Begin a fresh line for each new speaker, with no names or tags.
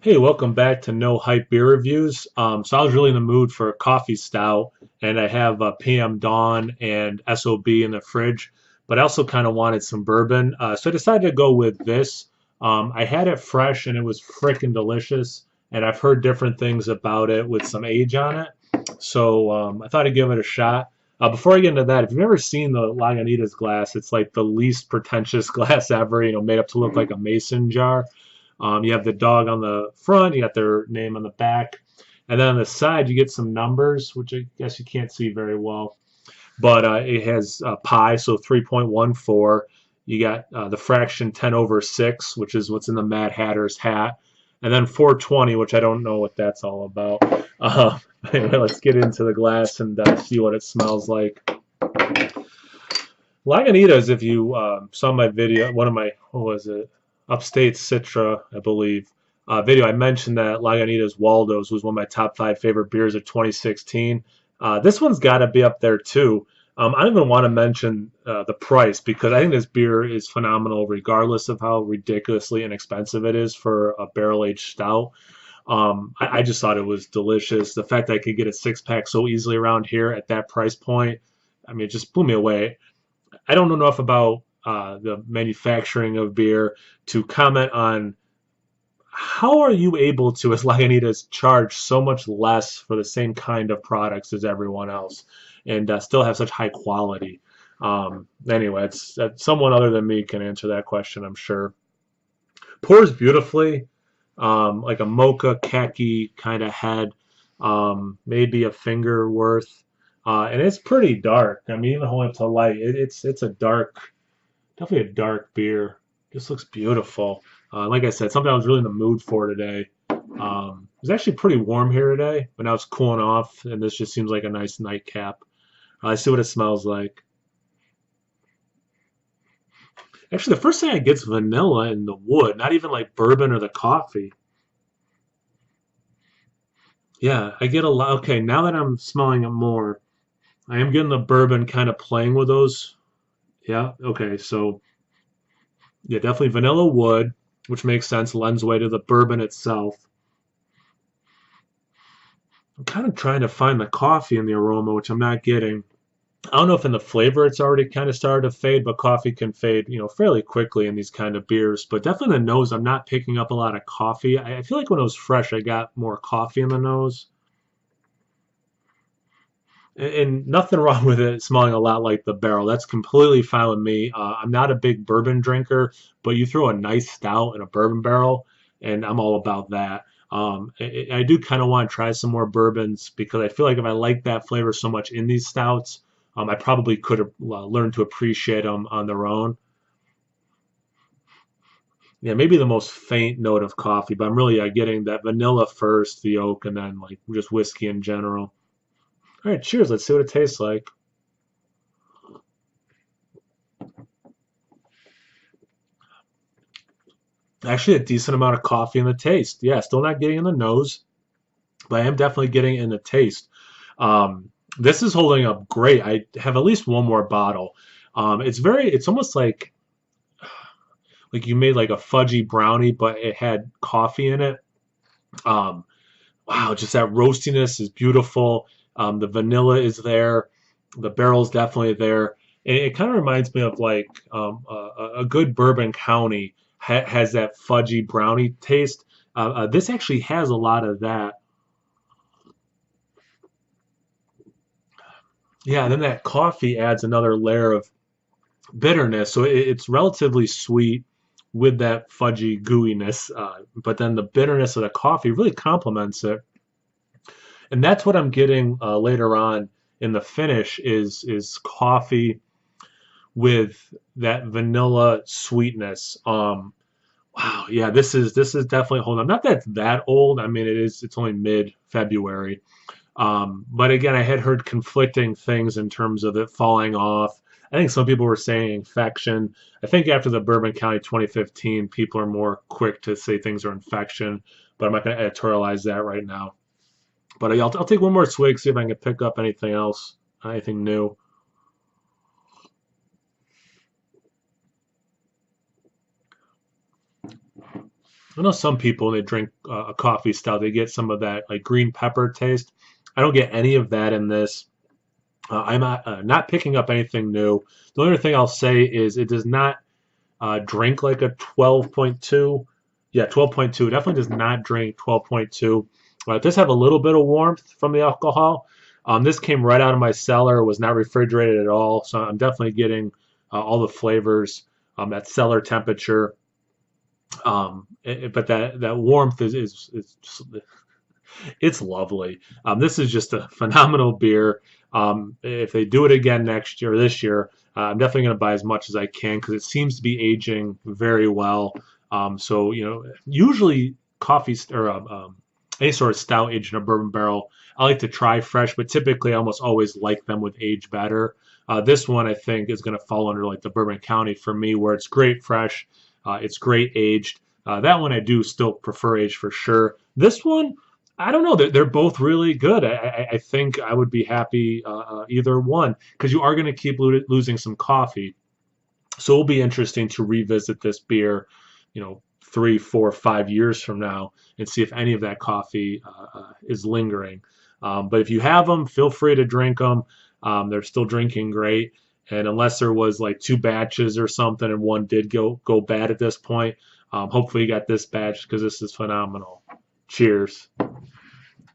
Hey, welcome back to No Hype Beer Reviews. So I was really in the mood for a coffee stout, and I have PM Dawn and SOB in the fridge, but I also kind of wanted some bourbon. So I decided to go with this. I had it fresh, and it was freaking delicious, and I've heard different things about it with some age on it. So I thought I'd give it a shot. Before I get into that, if you've ever seen the Lagunitas glass, it's like the least pretentious glass ever, made up to look like a mason jar. You have the dog on the front, you got their name on the back, and then on the side you get some numbers, which I guess you can't see very well. But it has pi, so 3.14. You got the fraction 10 over 6, which is what's in the Mad Hatter's hat. And then 420, which I don't know what that's all about. Anyway, let's get into the glass and see what it smells like. Lagunitas, if you saw my video, one of my, what was it? Upstate Citra, I believe, video, I mentioned that Lagunitas Waldo's was one of my top five favorite beers of 2016. This one's got to be up there too. I don't even want to mention the price because I think this beer is phenomenal regardless of how ridiculously inexpensive it is for a barrel-aged stout. I just thought it was delicious. The fact that I could get a six-pack so easily around here at that price point, I mean, it just blew me away. I don't know enough about the manufacturing of beer to comment on how are you able to, as Lagunitas, charge so much less for the same kind of products as everyone else and still have such high quality. Anyway, it's someone other than me can answer that question, I'm sure. Pours beautifully, like a mocha khaki kind of head, maybe a finger worth. And it's pretty dark. I mean, even holding up to light, it's a dark, definitely a dark beer. Just looks beautiful. Like I said, something I was really in the mood for today. It was actually pretty warm here today, but now it's cooling off, and this just seems like a nice nightcap. Let's see what it smells like. Actually, the first thing I get's vanilla and the wood, not even like bourbon or the coffee. Yeah, I get a lot. Okay, now that I'm smelling it more, I am getting the bourbon kind of playing with those. Yeah, okay, so yeah, definitely vanilla wood, which makes sense, lends way to the bourbon itself. I'm kind of trying to find the coffee in the aroma, which I'm not getting. I don't know if in the flavor it's already kind of started to fade, but coffee can fade, fairly quickly in these kind of beers. But definitely in the nose, I'm not picking up a lot of coffee. I feel like when it was fresh, I got more coffee in the nose. And nothing wrong with it smelling a lot like the barrel. That's completely fine with me. I'm not a big bourbon drinker, but you throw a nice stout in a bourbon barrel, and I'm all about that. I do kind of want to try some more bourbons because I feel like if I like that flavor so much in these stouts, I probably could have learned to appreciate them on their own. Yeah, maybe the most faint note of coffee, but I'm really getting that vanilla first, the oak, and then like just whiskey in general. All right, cheers. Let's see what it tastes like. Actually, a decent amount of coffee in the taste. Yeah, still not getting in the nose, but I am definitely getting in the taste. This is holding up great. I have at least one more bottle. It's almost like you made like a fudgy brownie, but it had coffee in it. Um, wow, just that roastiness is beautiful. The vanilla is there. The barrel's definitely there. And it kind of reminds me of like a good bourbon county has that fudgy brownie taste. This actually has a lot of that. Yeah, and then that coffee adds another layer of bitterness. So it's relatively sweet with that fudgy gooiness. But then the bitterness of the coffee really complements it. And that's what I'm getting later on in the finish is coffee with that vanilla sweetness. Wow, yeah, this is definitely holding up. Not that it's that old. I mean, it's only mid February. But again, I had heard conflicting things in terms of it falling off. I think some people were saying infection. I think after the Bourbon County 2015, people are more quick to say things are infection, but I'm not going to editorialize that right now. But I'll take one more swig, see if I can pick up anything else, anything new. I know some people when they drink a coffee stout, they get some of that like green pepper taste. I don't get any of that in this. I'm not picking up anything new. The only thing I'll say is it does not drink like a 12.2. Yeah, 12.2. It definitely does not drink 12.2. It does have a little bit of warmth from the alcohol. This came right out of my cellar, was not refrigerated at all, so I'm definitely getting all the flavors at cellar temperature. But that warmth is just, it's lovely. This is just a phenomenal beer. If they do it again next year, or this year, I'm definitely going to buy as much as I can because it seems to be aging very well. So usually coffee or any sort of stout aged in a bourbon barrel, I like to try fresh, but typically I almost always like them with age better. This one I think is going to fall under like the Bourbon County for me, where it's great fresh, it's great aged. That one I do still prefer aged for sure. This one, I don't know. They're both really good. I think I would be happy either one because you are going to keep losing some coffee. So it'll be interesting to revisit this beer, 3, 4, 5 years from now and see if any of that coffee is lingering. But if you have them, feel free to drink them. They're still drinking great. And unless there was like 2 batches or something and one did go bad at this point, hopefully you got this batch because this is phenomenal. Cheers.